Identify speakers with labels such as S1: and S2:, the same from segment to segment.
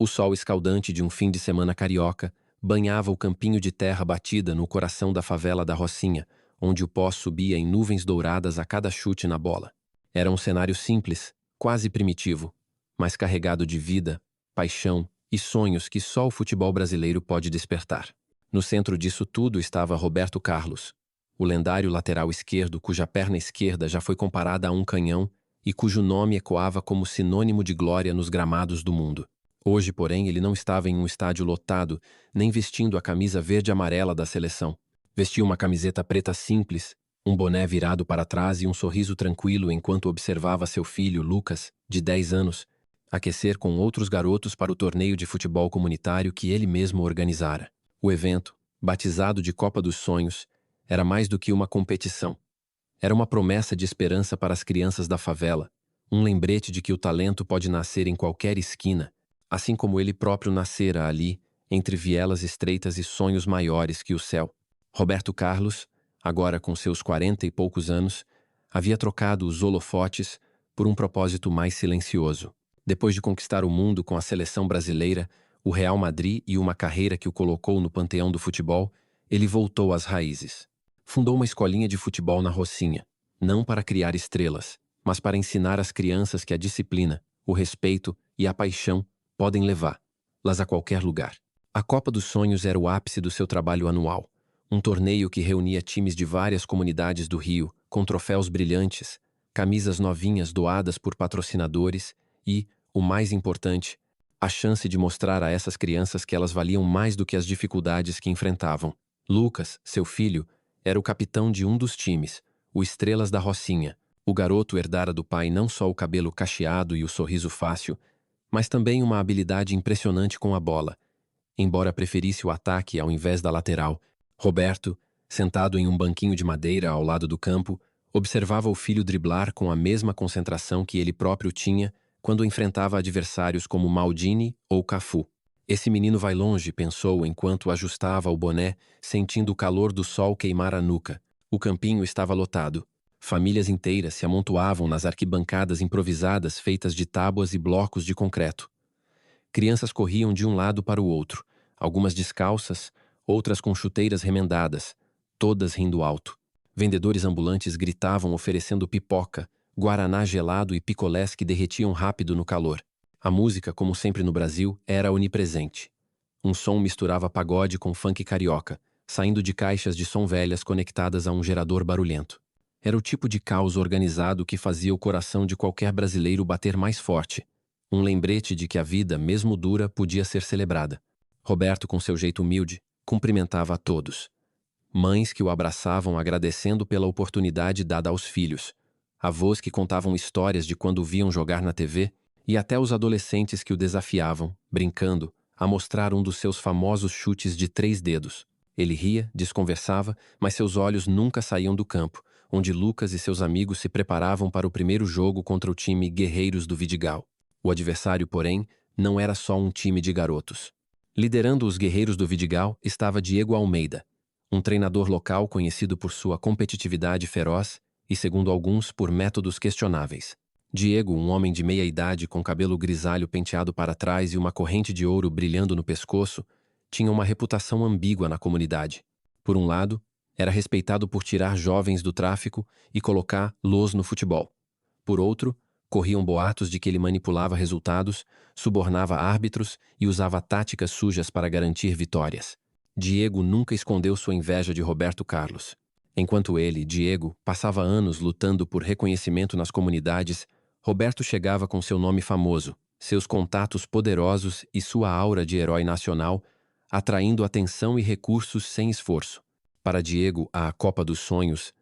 S1: O sol escaldante de um fim de semana carioca banhava o campinho de terra batida no coração da favela da Rocinha, onde o pó subia em nuvens douradas a cada chute na bola. Era um cenário simples, quase primitivo, mas carregado de vida, paixão e sonhos que só o futebol brasileiro pode despertar. No centro disso tudo estava Roberto Carlos, o lendário lateral esquerdo cuja perna esquerda já foi comparada a um canhão e cujo nome ecoava como sinônimo de glória nos gramados do mundo. Hoje, porém, ele não estava em um estádio lotado, nem vestindo a camisa verde-amarela da seleção. Vestia uma camiseta preta simples, um boné virado para trás e um sorriso tranquilo enquanto observava seu filho, Lucas, de 10 anos, aquecer com outros garotos para o torneio de futebol comunitário que ele mesmo organizara. O evento, batizado de Copa dos Sonhos, era mais do que uma competição. Era uma promessa de esperança para as crianças da favela, um lembrete de que o talento pode nascer em qualquer esquina, assim como ele próprio nascera ali, entre vielas estreitas e sonhos maiores que o céu. Roberto Carlos, agora com seus 40 e poucos anos, havia trocado os holofotes por um propósito mais silencioso. Depois de conquistar o mundo com a seleção brasileira, o Real Madrid e uma carreira que o colocou no panteão do futebol, ele voltou às raízes. Fundou uma escolinha de futebol na Rocinha, não para criar estrelas, mas para ensinar às crianças que a disciplina, o respeito e a paixão podem levá-las a qualquer lugar. A Copa dos Sonhos era o ápice do seu trabalho anual, um torneio que reunia times de várias comunidades do Rio, com troféus brilhantes, camisas novinhas doadas por patrocinadores e, o mais importante, a chance de mostrar a essas crianças que elas valiam mais do que as dificuldades que enfrentavam. Lucas, seu filho, era o capitão de um dos times, o Estrelas da Rocinha. O garoto herdara do pai não só o cabelo cacheado e o sorriso fácil, mas também uma habilidade impressionante com a bola. Embora preferisse o ataque ao invés da lateral, Roberto, sentado em um banquinho de madeira ao lado do campo, observava o filho driblar com a mesma concentração que ele próprio tinha quando enfrentava adversários como Maldini ou Cafu. Esse menino vai longe, pensou enquanto ajustava o boné, sentindo o calor do sol queimar a nuca. O campinho estava lotado. Famílias inteiras se amontoavam nas arquibancadas improvisadas feitas de tábuas e blocos de concreto. Crianças corriam de um lado para o outro, algumas descalças, outras com chuteiras remendadas, todas rindo alto. Vendedores ambulantes gritavam oferecendo pipoca, guaraná gelado e picolés que derretiam rápido no calor. A música, como sempre no Brasil, era onipresente. Um som misturava pagode com funk carioca, saindo de caixas de som velhas conectadas a um gerador barulhento. Era o tipo de caos organizado que fazia o coração de qualquer brasileiro bater mais forte. Um lembrete de que a vida, mesmo dura, podia ser celebrada. Roberto, com seu jeito humilde, cumprimentava a todos. Mães que o abraçavam agradecendo pela oportunidade dada aos filhos. Avós que contavam histórias de quando o viam jogar na TV, e até os adolescentes que o desafiavam, brincando, a mostrar um dos seus famosos chutes de 3 dedos. Ele ria, desconversava, mas seus olhos nunca saíam do campo, onde Lucas e seus amigos se preparavam para o primeiro jogo contra o time Guerreiros do Vidigal. O adversário, porém, não era só um time de garotos. Liderando os Guerreiros do Vidigal estava Diego Almeida, um treinador local conhecido por sua competitividade feroz e, segundo alguns, por métodos questionáveis. Diego, um homem de meia idade com cabelo grisalho penteado para trás e uma corrente de ouro brilhando no pescoço, tinha uma reputação ambígua na comunidade. Por um lado, era respeitado por tirar jovens do tráfico e colocá-los no futebol. Por outro, corriam boatos de que ele manipulava resultados, subornava árbitros e usava táticas sujas para garantir vitórias. Diego nunca escondeu sua inveja de Roberto Carlos. Enquanto ele, Diego, passava anos lutando por reconhecimento nas comunidades, Roberto chegava com seu nome famoso, seus contatos poderosos e sua aura de herói nacional, atraindo atenção e recursos sem esforço. Para Diego, a Copa dos Sonhos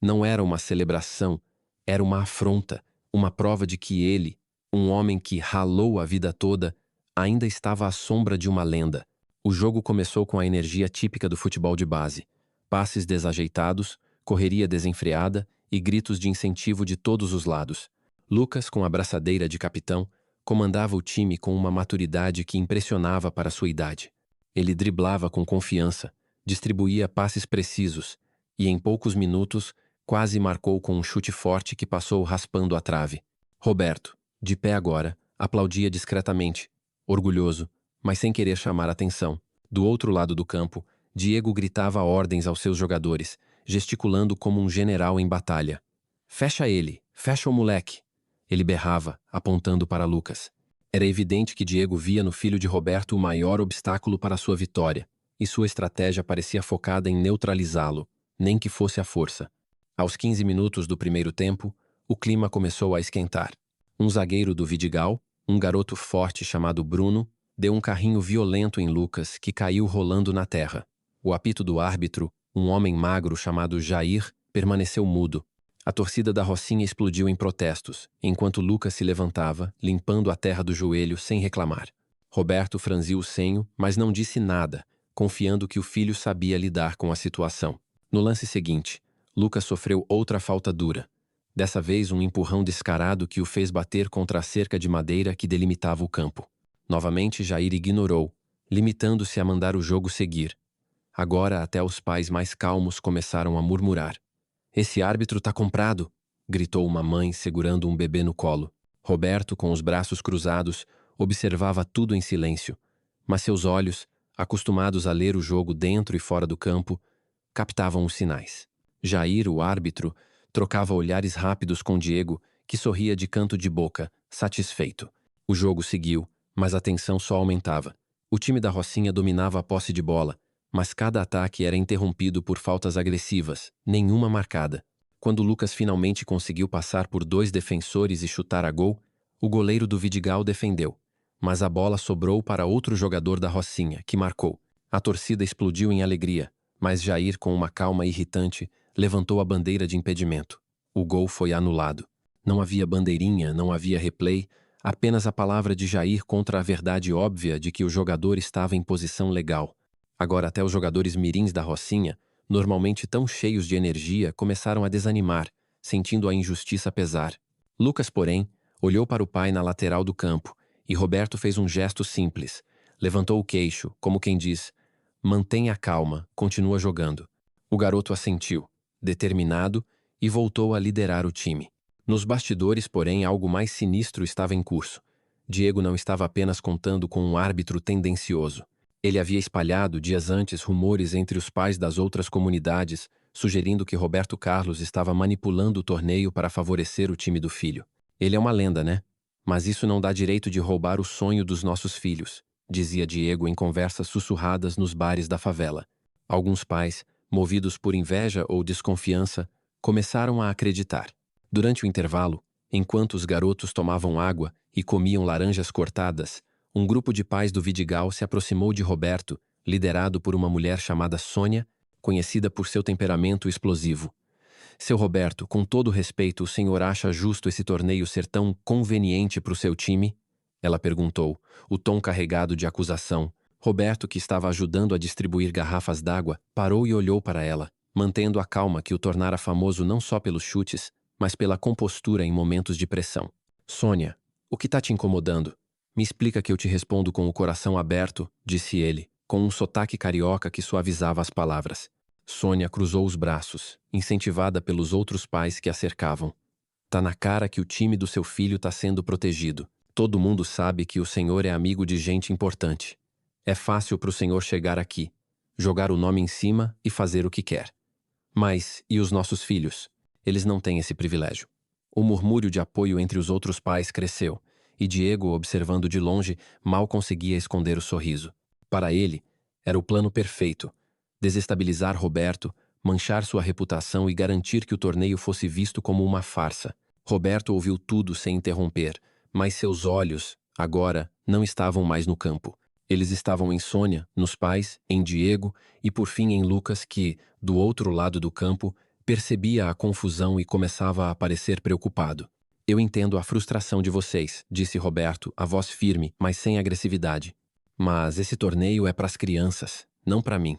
S1: não era uma celebração, era uma afronta, uma prova de que ele, um homem que ralou a vida toda, ainda estava à sombra de uma lenda. O jogo começou com a energia típica do futebol de base. Passes desajeitados, correria desenfreada e gritos de incentivo de todos os lados. Lucas, com a braçadeira de capitão, comandava o time com uma maturidade que impressionava para sua idade. Ele driblava com confiança, distribuía passes precisos e, em poucos minutos, quase marcou com um chute forte que passou raspando a trave. Roberto, de pé agora, aplaudia discretamente, orgulhoso, mas sem querer chamar atenção. Do outro lado do campo, Diego gritava ordens aos seus jogadores, gesticulando como um general em batalha. Fecha ele, fecha o moleque. Ele berrava, apontando para Lucas. Era evidente que Diego via no filho de Roberto o maior obstáculo para sua vitória, e sua estratégia parecia focada em neutralizá-lo, nem que fosse à força. Aos 15 minutos do primeiro tempo, o clima começou a esquentar. Um zagueiro do Vidigal, um garoto forte chamado Bruno, deu um carrinho violento em Lucas, que caiu rolando na terra. O apito do árbitro, um homem magro chamado Jair, permaneceu mudo. A torcida da Rocinha explodiu em protestos, enquanto Lucas se levantava, limpando a terra do joelho sem reclamar. Roberto franziu o senho, mas não disse nada, confiando que o filho sabia lidar com a situação. No lance seguinte, Lucas sofreu outra falta dura. Dessa vez, um empurrão descarado que o fez bater contra a cerca de madeira que delimitava o campo. Novamente, Jair ignorou, limitando-se a mandar o jogo seguir. Agora, até os pais mais calmos começaram a murmurar. Esse árbitro tá comprado, gritou uma mãe segurando um bebê no colo. Roberto, com os braços cruzados, observava tudo em silêncio, mas seus olhos, acostumados a ler o jogo dentro e fora do campo, captavam os sinais. Jair, o árbitro, trocava olhares rápidos com Diego, que sorria de canto de boca, satisfeito. O jogo seguiu, mas a tensão só aumentava. O time da Rocinha dominava a posse de bola, mas cada ataque era interrompido por faltas agressivas, nenhuma marcada. Quando Lucas finalmente conseguiu passar por 2 defensores e chutar a gol, o goleiro do Vidigal defendeu. Mas a bola sobrou para outro jogador da Rocinha, que marcou. A torcida explodiu em alegria, mas Jair, com uma calma irritante, levantou a bandeira de impedimento. O gol foi anulado. Não havia bandeirinha, não havia replay, apenas a palavra de Jair contra a verdade óbvia de que o jogador estava em posição legal. Agora até os jogadores mirins da Rocinha, normalmente tão cheios de energia, começaram a desanimar, sentindo a injustiça pesar. Lucas, porém, olhou para o pai na lateral do campo, e Roberto fez um gesto simples. Levantou o queixo, como quem diz, mantenha a calma, continua jogando. O garoto assentiu, determinado, e voltou a liderar o time. Nos bastidores, porém, algo mais sinistro estava em curso. Diego não estava apenas contando com um árbitro tendencioso. Ele havia espalhado, dias antes, rumores entre os pais das outras comunidades, sugerindo que Roberto Carlos estava manipulando o torneio para favorecer o time do filho. Ele é uma lenda, né? Mas isso não dá direito de roubar o sonho dos nossos filhos, dizia Diego em conversas sussurradas nos bares da favela. Alguns pais, movidos por inveja ou desconfiança, começaram a acreditar. Durante o intervalo, enquanto os garotos tomavam água e comiam laranjas cortadas, um grupo de pais do Vidigal se aproximou de Roberto, liderado por uma mulher chamada Sônia, conhecida por seu temperamento explosivo. Seu Roberto, com todo respeito, o senhor acha justo esse torneio ser tão conveniente para o seu time? Ela perguntou, o tom carregado de acusação. Roberto, que estava ajudando a distribuir garrafas d'água, parou e olhou para ela, mantendo a calma que o tornara famoso não só pelos chutes, mas pela compostura em momentos de pressão. Sônia, o que está te incomodando? Me explica que eu te respondo com o coração aberto, disse ele, com um sotaque carioca que suavizava as palavras. Sônia cruzou os braços, incentivada pelos outros pais que a cercavam. Tá na cara que o time do seu filho tá sendo protegido. Todo mundo sabe que o senhor é amigo de gente importante. É fácil pro senhor chegar aqui, jogar o nome em cima e fazer o que quer. Mas, e os nossos filhos? Eles não têm esse privilégio. O murmúrio de apoio entre os outros pais cresceu, e Diego, observando de longe, mal conseguia esconder o sorriso. Para ele, era o plano perfeito. Desestabilizar Roberto, manchar sua reputação e garantir que o torneio fosse visto como uma farsa. Roberto ouviu tudo sem interromper, mas seus olhos, agora, não estavam mais no campo. Eles estavam em Sônia, nos pais, em Diego e, por fim, em Lucas, que, do outro lado do campo, percebia a confusão e começava a parecer preocupado. Eu entendo a frustração de vocês, disse Roberto, a voz firme, mas sem agressividade. Mas esse torneio é para as crianças, não para mim.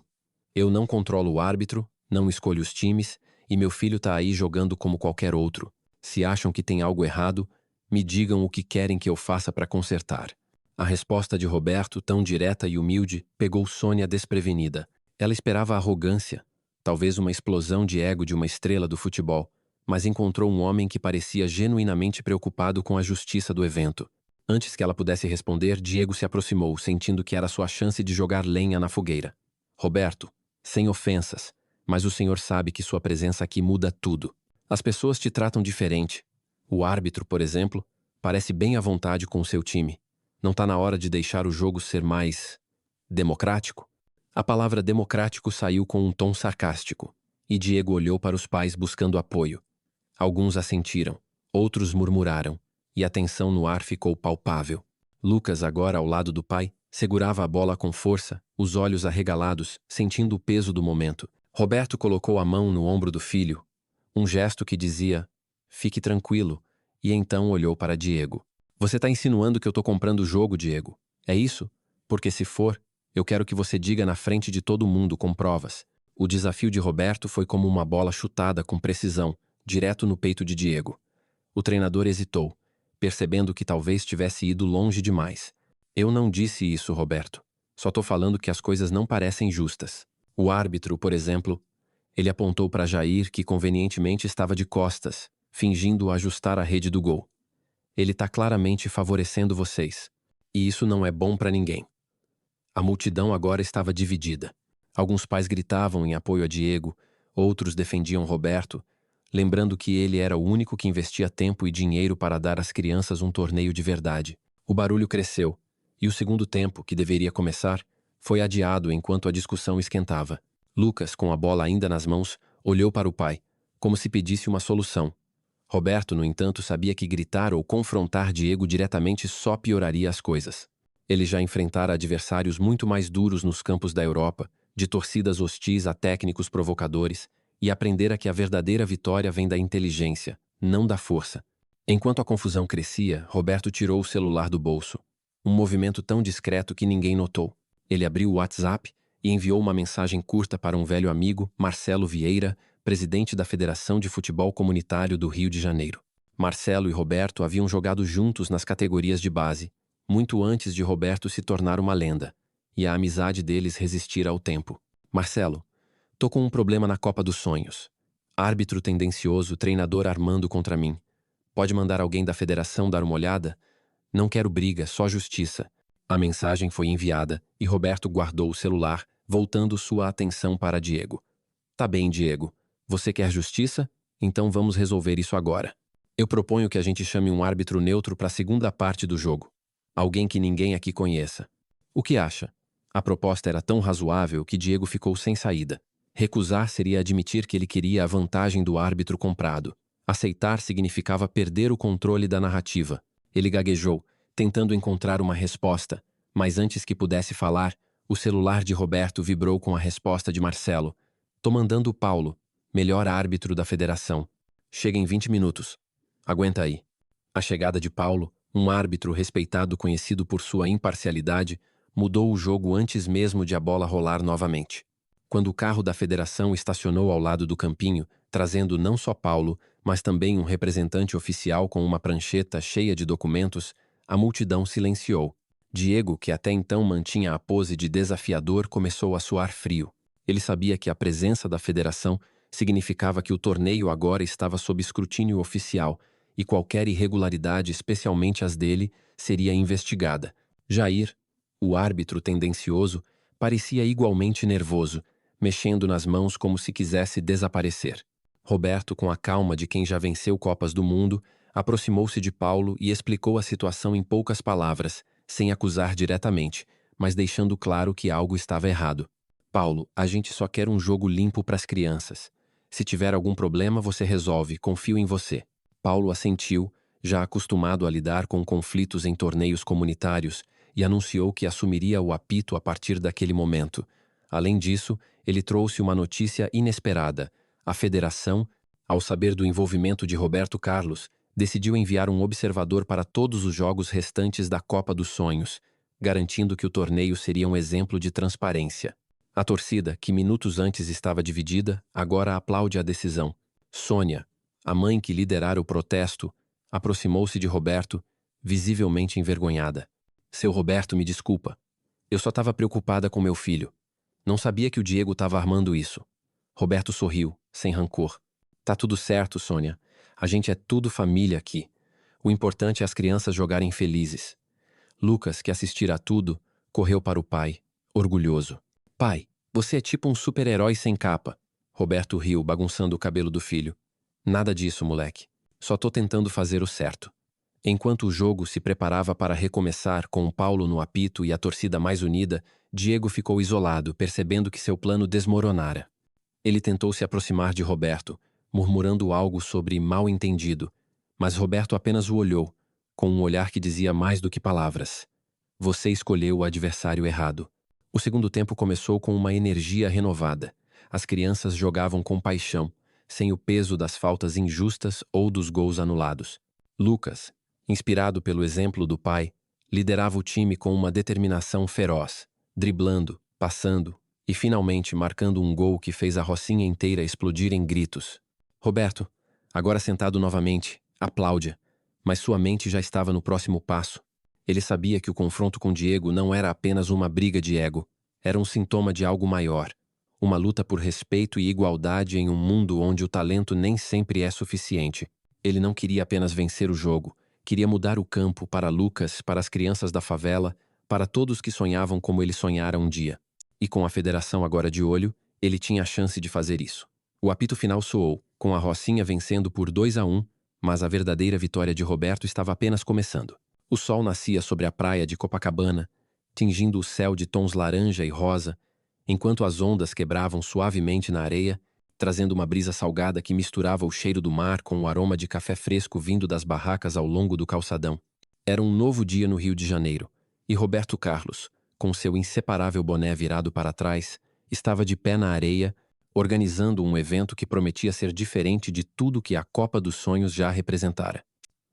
S1: Eu não controlo o árbitro, não escolho os times, e meu filho tá aí jogando como qualquer outro. Se acham que tem algo errado, me digam o que querem que eu faça para consertar. A resposta de Roberto, tão direta e humilde, pegou Sônia desprevenida. Ela esperava arrogância, talvez uma explosão de ego de uma estrela do futebol, mas encontrou um homem que parecia genuinamente preocupado com a justiça do evento. Antes que ela pudesse responder, Diego se aproximou, sentindo que era sua chance de jogar lenha na fogueira. Roberto, sem ofensas, mas o senhor sabe que sua presença aqui muda tudo. As pessoas te tratam diferente. O árbitro, por exemplo, parece bem à vontade com o seu time. Não está na hora de deixar o jogo ser mais democrático? A palavra democrático saiu com um tom sarcástico, e Diego olhou para os pais buscando apoio. Alguns assentiram, outros murmuraram, e a tensão no ar ficou palpável. Lucas, agora ao lado do pai, segurava a bola com força, os olhos arregalados, sentindo o peso do momento. Roberto colocou a mão no ombro do filho, um gesto que dizia, fique tranquilo, e então olhou para Diego. Você está insinuando que eu estou comprando o jogo, Diego? É isso? Porque se for, eu quero que você diga na frente de todo mundo com provas. O desafio de Roberto foi como uma bola chutada com precisão, direto no peito de Diego. O treinador hesitou, percebendo que talvez tivesse ido longe demais. Eu não disse isso, Roberto. Só tô falando que as coisas não parecem justas. O árbitro, por exemplo, ele apontou para Jair, que convenientemente estava de costas, fingindo ajustar a rede do gol. Ele está claramente favorecendo vocês. E isso não é bom para ninguém. A multidão agora estava dividida. Alguns pais gritavam em apoio a Diego, outros defendiam Roberto, lembrando que ele era o único que investia tempo e dinheiro para dar às crianças um torneio de verdade. O barulho cresceu, e o segundo tempo, que deveria começar, foi adiado enquanto a discussão esquentava. Lucas, com a bola ainda nas mãos, olhou para o pai, como se pedisse uma solução. Roberto, no entanto, sabia que gritar ou confrontar Diego diretamente só pioraria as coisas. Ele já enfrentara adversários muito mais duros nos campos da Europa, de torcidas hostis a técnicos provocadores, e aprendera que a verdadeira vitória vem da inteligência, não da força. Enquanto a confusão crescia, Roberto tirou o celular do bolso. Um movimento tão discreto que ninguém notou. Ele abriu o WhatsApp e enviou uma mensagem curta para um velho amigo, Marcelo Vieira, presidente da Federação de Futebol Comunitário do Rio de Janeiro. Marcelo e Roberto haviam jogado juntos nas categorias de base, muito antes de Roberto se tornar uma lenda, e a amizade deles resistira ao tempo. Marcelo, tô com um problema na Copa dos Sonhos. Árbitro tendencioso, treinador armando contra mim. Pode mandar alguém da federação dar uma olhada? Não quero briga, só justiça. A mensagem foi enviada e Roberto guardou o celular, voltando sua atenção para Diego. Tá bem, Diego. Você quer justiça? Então vamos resolver isso agora. Eu proponho que a gente chame um árbitro neutro para a segunda parte do jogo. Alguém que ninguém aqui conheça. O que acha? A proposta era tão razoável que Diego ficou sem saída. Recusar seria admitir que ele queria a vantagem do árbitro comprado. Aceitar significava perder o controle da narrativa. Ele gaguejou, tentando encontrar uma resposta, mas antes que pudesse falar, o celular de Roberto vibrou com a resposta de Marcelo. Tô mandando o Paulo, melhor árbitro da federação. Chega em 20 minutos. Aguenta aí. A chegada de Paulo, um árbitro respeitado conhecido por sua imparcialidade, mudou o jogo antes mesmo de a bola rolar novamente. Quando o carro da federação estacionou ao lado do campinho, trazendo não só Paulo, mas também um representante oficial com uma prancheta cheia de documentos, a multidão silenciou. Diego, que até então mantinha a pose de desafiador, começou a suar frio. Ele sabia que a presença da federação significava que o torneio agora estava sob escrutínio oficial e qualquer irregularidade, especialmente as dele, seria investigada. Jair, o árbitro tendencioso, parecia igualmente nervoso, mexendo nas mãos como se quisesse desaparecer. Roberto, com a calma de quem já venceu Copas do Mundo, aproximou-se de Paulo e explicou a situação em poucas palavras, sem acusar diretamente, mas deixando claro que algo estava errado. Paulo, a gente só quer um jogo limpo para as crianças. Se tiver algum problema, você resolve, confio em você. Paulo assentiu, já acostumado a lidar com conflitos em torneios comunitários, e anunciou que assumiria o apito a partir daquele momento. Além disso, ele trouxe uma notícia inesperada. A federação, ao saber do envolvimento de Roberto Carlos, decidiu enviar um observador para todos os jogos restantes da Copa dos Sonhos, garantindo que o torneio seria um exemplo de transparência. A torcida, que minutos antes estava dividida, agora aplaude a decisão. Sônia, a mãe que liderara o protesto, aproximou-se de Roberto, visivelmente envergonhada. Seu Roberto, me desculpa. Eu só estava preocupada com meu filho. Não sabia que o Diego estava armando isso. Roberto sorriu, sem rancor. Tá tudo certo, Sônia. A gente é tudo família aqui. O importante é as crianças jogarem felizes. Lucas, que assistira a tudo, correu para o pai, orgulhoso. Pai, você é tipo um super-herói sem capa. Roberto riu, bagunçando o cabelo do filho. Nada disso, moleque. Só tô tentando fazer o certo. Enquanto o jogo se preparava para recomeçar com o Paulo no apito e a torcida mais unida, Diego ficou isolado, percebendo que seu plano desmoronara. Ele tentou se aproximar de Roberto, murmurando algo sobre mal-entendido, mas Roberto apenas o olhou, com um olhar que dizia mais do que palavras. Você escolheu o adversário errado. O segundo tempo começou com uma energia renovada. As crianças jogavam com paixão, sem o peso das faltas injustas ou dos gols anulados. Lucas, inspirado pelo exemplo do pai, liderava o time com uma determinação feroz, driblando, passando e finalmente marcando um gol que fez a Rocinha inteira explodir em gritos. Roberto, agora sentado novamente, aplaude, mas sua mente já estava no próximo passo. Ele sabia que o confronto com Diego não era apenas uma briga de ego, era um sintoma de algo maior, uma luta por respeito e igualdade em um mundo onde o talento nem sempre é suficiente. Ele não queria apenas vencer o jogo, queria mudar o campo para Lucas, para as crianças da favela, para todos que sonhavam como ele sonhara um dia. E com a federação agora de olho, ele tinha a chance de fazer isso. O apito final soou, com a Rocinha vencendo por 2-1, mas a verdadeira vitória de Roberto estava apenas começando. O sol nascia sobre a praia de Copacabana, tingindo o céu de tons laranja e rosa, enquanto as ondas quebravam suavemente na areia, trazendo uma brisa salgada que misturava o cheiro do mar com o aroma de café fresco vindo das barracas ao longo do calçadão. Era um novo dia no Rio de Janeiro, e Roberto Carlos, com seu inseparável boné virado para trás, estava de pé na areia, organizando um evento que prometia ser diferente de tudo que a Copa dos Sonhos já representara.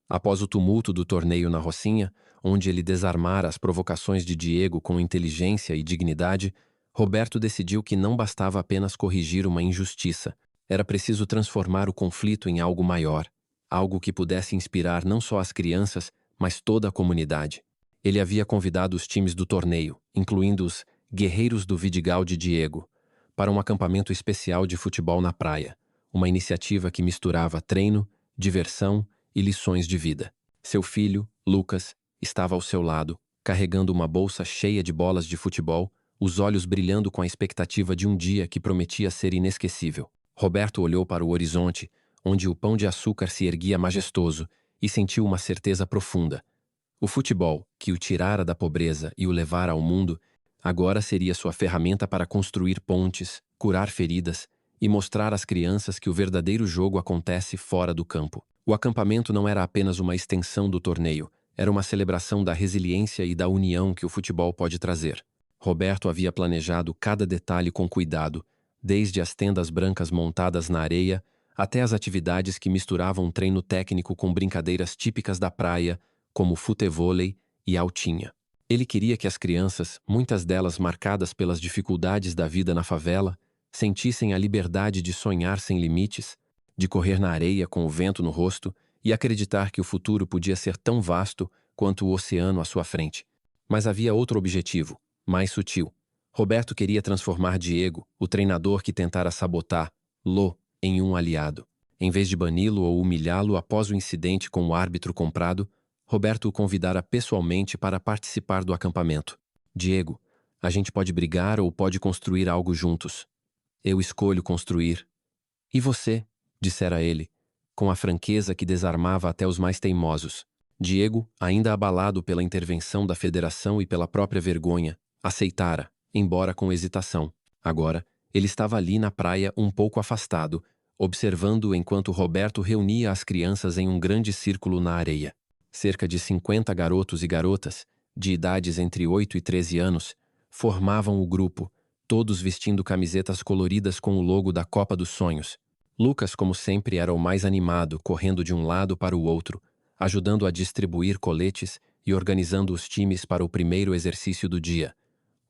S1: Após o tumulto do torneio na Rocinha, onde ele desarmara as provocações de Diego com inteligência e dignidade, Roberto decidiu que não bastava apenas corrigir uma injustiça, era preciso transformar o conflito em algo maior, algo que pudesse inspirar não só as crianças, mas toda a comunidade. Ele havia convidado os times do torneio, incluindo os Guerreiros do Vidigal de Diego, para um acampamento especial de futebol na praia, uma iniciativa que misturava treino, diversão e lições de vida. Seu filho, Lucas, estava ao seu lado, carregando uma bolsa cheia de bolas de futebol, os olhos brilhando com a expectativa de um dia que prometia ser inesquecível. Roberto olhou para o horizonte, onde o pão de açúcar se erguia majestoso, e sentiu uma certeza profunda. O futebol, que o tirara da pobreza e o levara ao mundo, agora seria sua ferramenta para construir pontes, curar feridas e mostrar às crianças que o verdadeiro jogo acontece fora do campo. O acampamento não era apenas uma extensão do torneio, era uma celebração da resiliência e da união que o futebol pode trazer. Roberto havia planejado cada detalhe com cuidado, desde as tendas brancas montadas na areia até as atividades que misturavam treino técnico com brincadeiras típicas da praia, como futevôlei e altinha. Ele queria que as crianças, muitas delas marcadas pelas dificuldades da vida na favela, sentissem a liberdade de sonhar sem limites, de correr na areia com o vento no rosto e acreditar que o futuro podia ser tão vasto quanto o oceano à sua frente. Mas havia outro objetivo, mais sutil. Roberto queria transformar Diego, o treinador que tentara sabotar, em um aliado. Em vez de bani-lo ou humilhá-lo após o incidente com o árbitro comprado, Roberto o convidara pessoalmente para participar do acampamento. Diego, a gente pode brigar ou pode construir algo juntos. Eu escolho construir. E você? Dissera ele, com a franqueza que desarmava até os mais teimosos. Diego, ainda abalado pela intervenção da federação e pela própria vergonha, aceitara, embora com hesitação. Agora, ele estava ali na praia um pouco afastado, observando enquanto Roberto reunia as crianças em um grande círculo na areia. Cerca de 50 garotos e garotas, de idades entre 8 e 13 anos, formavam o grupo, todos vestindo camisetas coloridas com o logo da Copa dos Sonhos. Lucas, como sempre, era o mais animado, correndo de um lado para o outro, ajudando a distribuir coletes e organizando os times para o primeiro exercício do dia.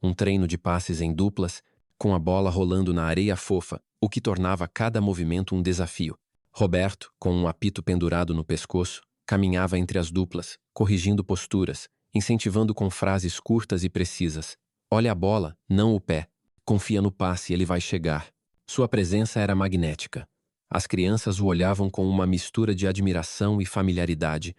S1: Um treino de passes em duplas, com a bola rolando na areia fofa, o que tornava cada movimento um desafio. Roberto, com um apito pendurado no pescoço, caminhava entre as duplas, corrigindo posturas, incentivando com frases curtas e precisas. Olha a bola, não o pé. Confia no passe, ele vai chegar. Sua presença era magnética. As crianças o olhavam com uma mistura de admiração e familiaridade,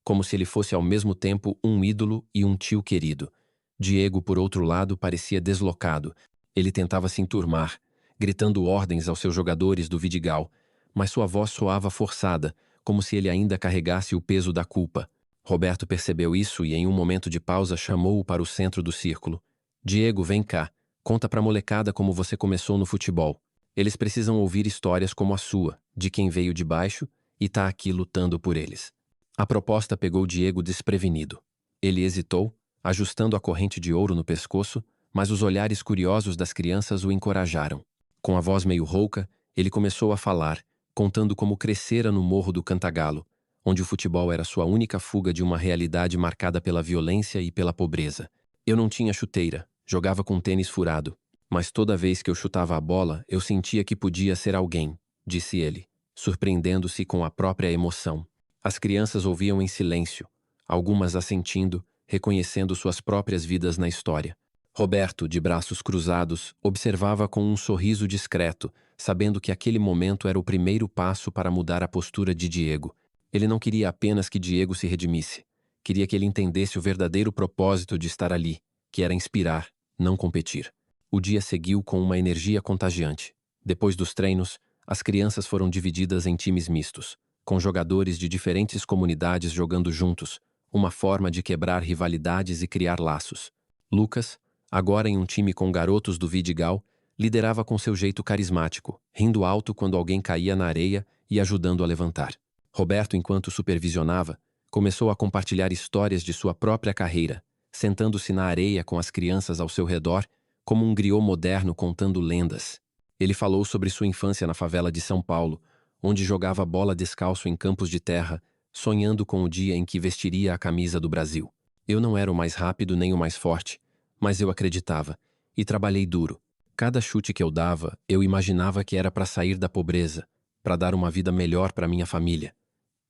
S1: como se ele fosse ao mesmo tempo um ídolo e um tio querido. Diego, por outro lado, parecia deslocado. Ele tentava se enturmar, gritando ordens aos seus jogadores do Vidigal, mas sua voz soava forçada, como se ele ainda carregasse o peso da culpa. Roberto percebeu isso e, em um momento de pausa, chamou-o para o centro do círculo. Diego, vem cá. Conta pra molecada como você começou no futebol. Eles precisam ouvir histórias como a sua, de quem veio de baixo e tá aqui lutando por eles. A proposta pegou Diego desprevenido. Ele hesitou, ajustando a corrente de ouro no pescoço, mas os olhares curiosos das crianças o encorajaram. Com a voz meio rouca, ele começou a falar, contando como crescera no Morro do Cantagalo, onde o futebol era sua única fuga de uma realidade marcada pela violência e pela pobreza. Eu não tinha chuteira, jogava com tênis furado, mas toda vez que eu chutava a bola, eu sentia que podia ser alguém, disse ele, surpreendendo-se com a própria emoção. As crianças ouviam em silêncio, algumas assentindo, reconhecendo suas próprias vidas na história. Roberto, de braços cruzados, observava com um sorriso discreto, sabendo que aquele momento era o primeiro passo para mudar a postura de Diego. Ele não queria apenas que Diego se redimisse. Queria que ele entendesse o verdadeiro propósito de estar ali, que era inspirar, não competir. O dia seguiu com uma energia contagiante. Depois dos treinos, as crianças foram divididas em times mistos, com jogadores de diferentes comunidades jogando juntos, uma forma de quebrar rivalidades e criar laços. Lucas, agora em um time com garotos do Vidigal, liderava com seu jeito carismático, rindo alto quando alguém caía na areia e ajudando a levantar. Roberto, enquanto supervisionava, começou a compartilhar histórias de sua própria carreira, sentando-se na areia com as crianças ao seu redor, como um griot moderno contando lendas. Ele falou sobre sua infância na favela de São Paulo, onde jogava bola descalço em campos de terra, sonhando com o dia em que vestiria a camisa do Brasil. Eu não era o mais rápido nem o mais forte, mas eu acreditava, e trabalhei duro. Cada chute que eu dava, eu imaginava que era para sair da pobreza, para dar uma vida melhor para minha família.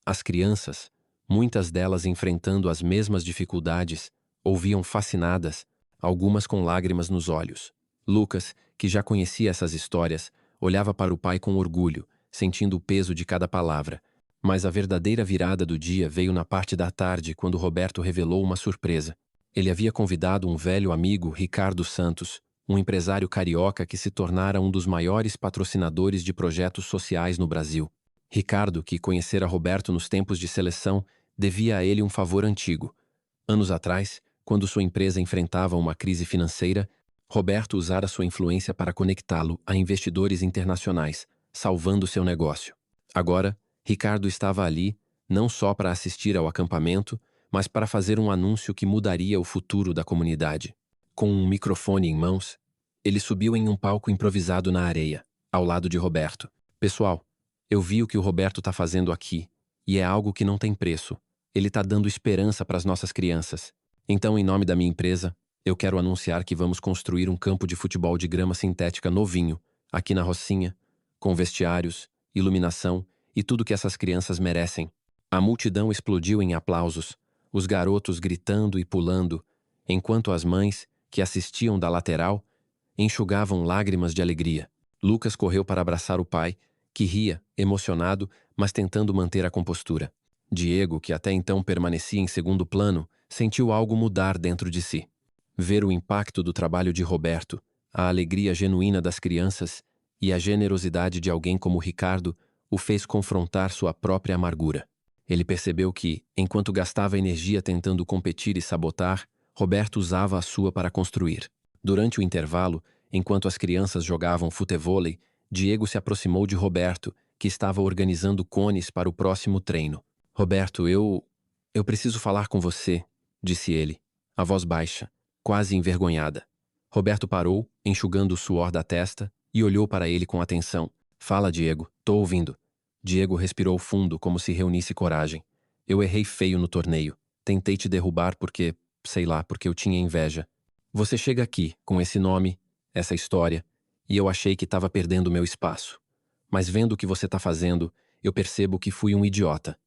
S1: As crianças, muitas delas enfrentando as mesmas dificuldades, ouviam fascinadas, algumas com lágrimas nos olhos. Lucas, que já conhecia essas histórias, olhava para o pai com orgulho, sentindo o peso de cada palavra. Mas a verdadeira virada do dia veio na parte da tarde, quando Roberto revelou uma surpresa. Ele havia convidado um velho amigo, Ricardo Santos, um empresário carioca que se tornara um dos maiores patrocinadores de projetos sociais no Brasil. Ricardo, que conhecera Roberto nos tempos de seleção, devia a ele um favor antigo. Anos atrás, quando sua empresa enfrentava uma crise financeira, Roberto usara sua influência para conectá-lo a investidores internacionais, salvando seu negócio. Agora, Ricardo estava ali, não só para assistir ao acampamento, mas para fazer um anúncio que mudaria o futuro da comunidade. Com um microfone em mãos, ele subiu em um palco improvisado na areia, ao lado de Roberto. Pessoal, eu vi o que o Roberto está fazendo aqui, e é algo que não tem preço. Ele está dando esperança para as nossas crianças. Então, em nome da minha empresa, eu quero anunciar que vamos construir um campo de futebol de grama sintética novinho, aqui na Rocinha, com vestiários, iluminação e tudo que essas crianças merecem. A multidão explodiu em aplausos, os garotos gritando e pulando, enquanto as mães, que assistiam da lateral, enxugavam lágrimas de alegria. Lucas correu para abraçar o pai, que ria, emocionado, mas tentando manter a compostura. Diego, que até então permanecia em segundo plano, sentiu algo mudar dentro de si. Ver o impacto do trabalho de Roberto, a alegria genuína das crianças e a generosidade de alguém como Ricardo o fez confrontar sua própria amargura. Ele percebeu que, enquanto gastava energia tentando competir e sabotar, Roberto usava a sua para construir. Durante o intervalo, enquanto as crianças jogavam futevôlei, Diego se aproximou de Roberto, que estava organizando cones para o próximo treino. Roberto, eu preciso falar com você, disse ele, a voz baixa, quase envergonhada. Roberto parou, enxugando o suor da testa, e olhou para ele com atenção. Fala, Diego, tô ouvindo. Diego respirou fundo, como se reunisse coragem. Eu errei feio no torneio. Tentei te derrubar porque, sei lá, porque eu tinha inveja. Você chega aqui, com esse nome, essa história, e eu achei que estava perdendo meu espaço. Mas vendo o que você tá fazendo, eu percebo que fui um idiota.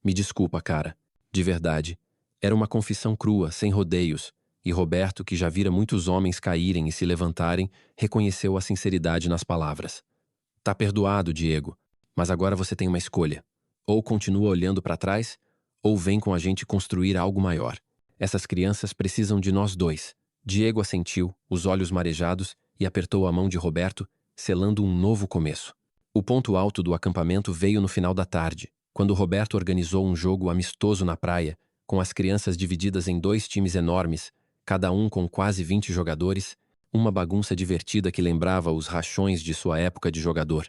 S1: Me desculpa, cara. De verdade. Era uma confissão crua, sem rodeios, e Roberto, que já vira muitos homens caírem e se levantarem, reconheceu a sinceridade nas palavras. Tá perdoado, Diego, mas agora você tem uma escolha. Ou continua olhando para trás, ou vem com a gente construir algo maior. Essas crianças precisam de nós dois. Diego assentiu, os olhos marejados, e apertou a mão de Roberto, selando um novo começo. O ponto alto do acampamento veio no final da tarde, quando Roberto organizou um jogo amistoso na praia, com as crianças divididas em 2 times enormes, cada um com quase 20 jogadores, uma bagunça divertida que lembrava os rachões de sua época de jogador.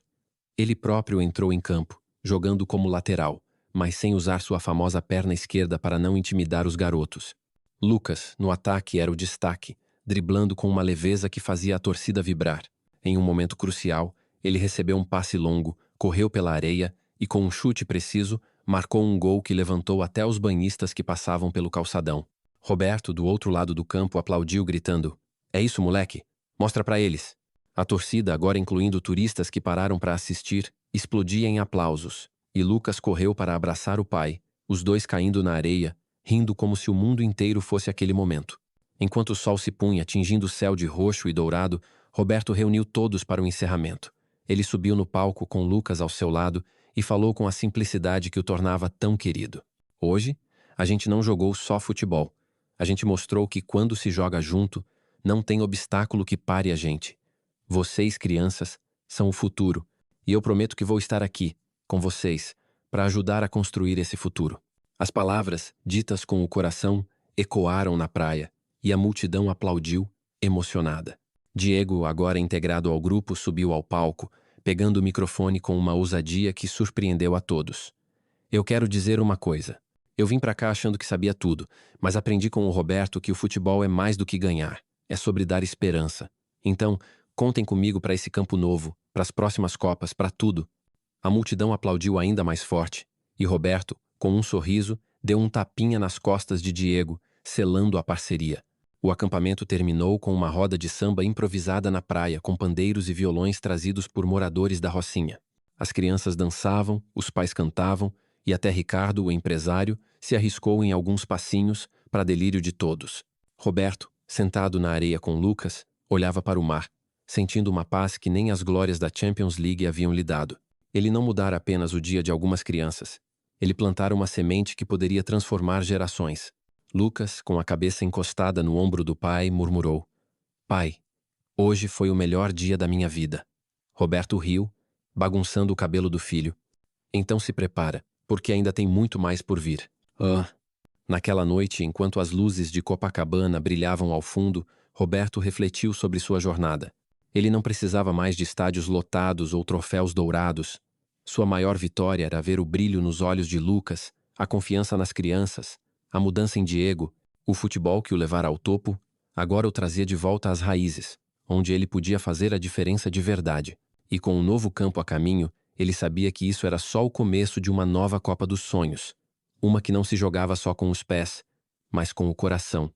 S1: Ele próprio entrou em campo, jogando como lateral, mas sem usar sua famosa perna esquerda para não intimidar os garotos. Lucas, no ataque, era o destaque, driblando com uma leveza que fazia a torcida vibrar. Em um momento crucial, ele recebeu um passe longo, correu pela areia e, com um chute preciso, marcou um gol que levantou até os banhistas que passavam pelo calçadão. Roberto, do outro lado do campo, aplaudiu, gritando: "É isso, moleque! Mostra pra eles!" A torcida, agora incluindo turistas que pararam para assistir, explodia em aplausos, e Lucas correu para abraçar o pai, os dois caindo na areia, rindo como se o mundo inteiro fosse aquele momento. Enquanto o sol se punha, tingindo o céu de roxo e dourado, Roberto reuniu todos para o encerramento. Ele subiu no palco com Lucas ao seu lado e falou com a simplicidade que o tornava tão querido. "Hoje, a gente não jogou só futebol. A gente mostrou que quando se joga junto, não tem obstáculo que pare a gente. Vocês, crianças, são o futuro, e eu prometo que vou estar aqui, com vocês, para ajudar a construir esse futuro." As palavras, ditas com o coração, ecoaram na praia, e a multidão aplaudiu, emocionada. Diego, agora integrado ao grupo, subiu ao palco, pegando o microfone com uma ousadia que surpreendeu a todos. "Eu quero dizer uma coisa. Eu vim para cá achando que sabia tudo, mas aprendi com o Roberto que o futebol é mais do que ganhar. É sobre dar esperança. Então, contem comigo para esse campo novo, para as próximas Copas, para tudo." A multidão aplaudiu ainda mais forte, e Roberto, com um sorriso, deu um tapinha nas costas de Diego, selando a parceria. O acampamento terminou com uma roda de samba improvisada na praia, com pandeiros e violões trazidos por moradores da Rocinha. As crianças dançavam, os pais cantavam, e até Ricardo, o empresário, se arriscou em alguns passinhos, para delírio de todos. Roberto, sentado na areia com Lucas, olhava para o mar, sentindo uma paz que nem as glórias da Champions League haviam lhe dado. Ele não mudara apenas o dia de algumas crianças. Ele plantara uma semente que poderia transformar gerações. Lucas, com a cabeça encostada no ombro do pai, murmurou: "Pai, hoje foi o melhor dia da minha vida." Roberto riu, bagunçando o cabelo do filho. "Então se prepara, porque ainda tem muito mais por vir." Naquela noite, enquanto as luzes de Copacabana brilhavam ao fundo, Roberto refletiu sobre sua jornada. Ele não precisava mais de estádios lotados ou troféus dourados. Sua maior vitória era ver o brilho nos olhos de Lucas, a confiança nas crianças, a mudança em Diego, o futebol que o levara ao topo, agora o trazia de volta às raízes, onde ele podia fazer a diferença de verdade. E com um novo campo a caminho, ele sabia que isso era só o começo de uma nova Copa dos Sonhos. Uma que não se jogava só com os pés, mas com o coração.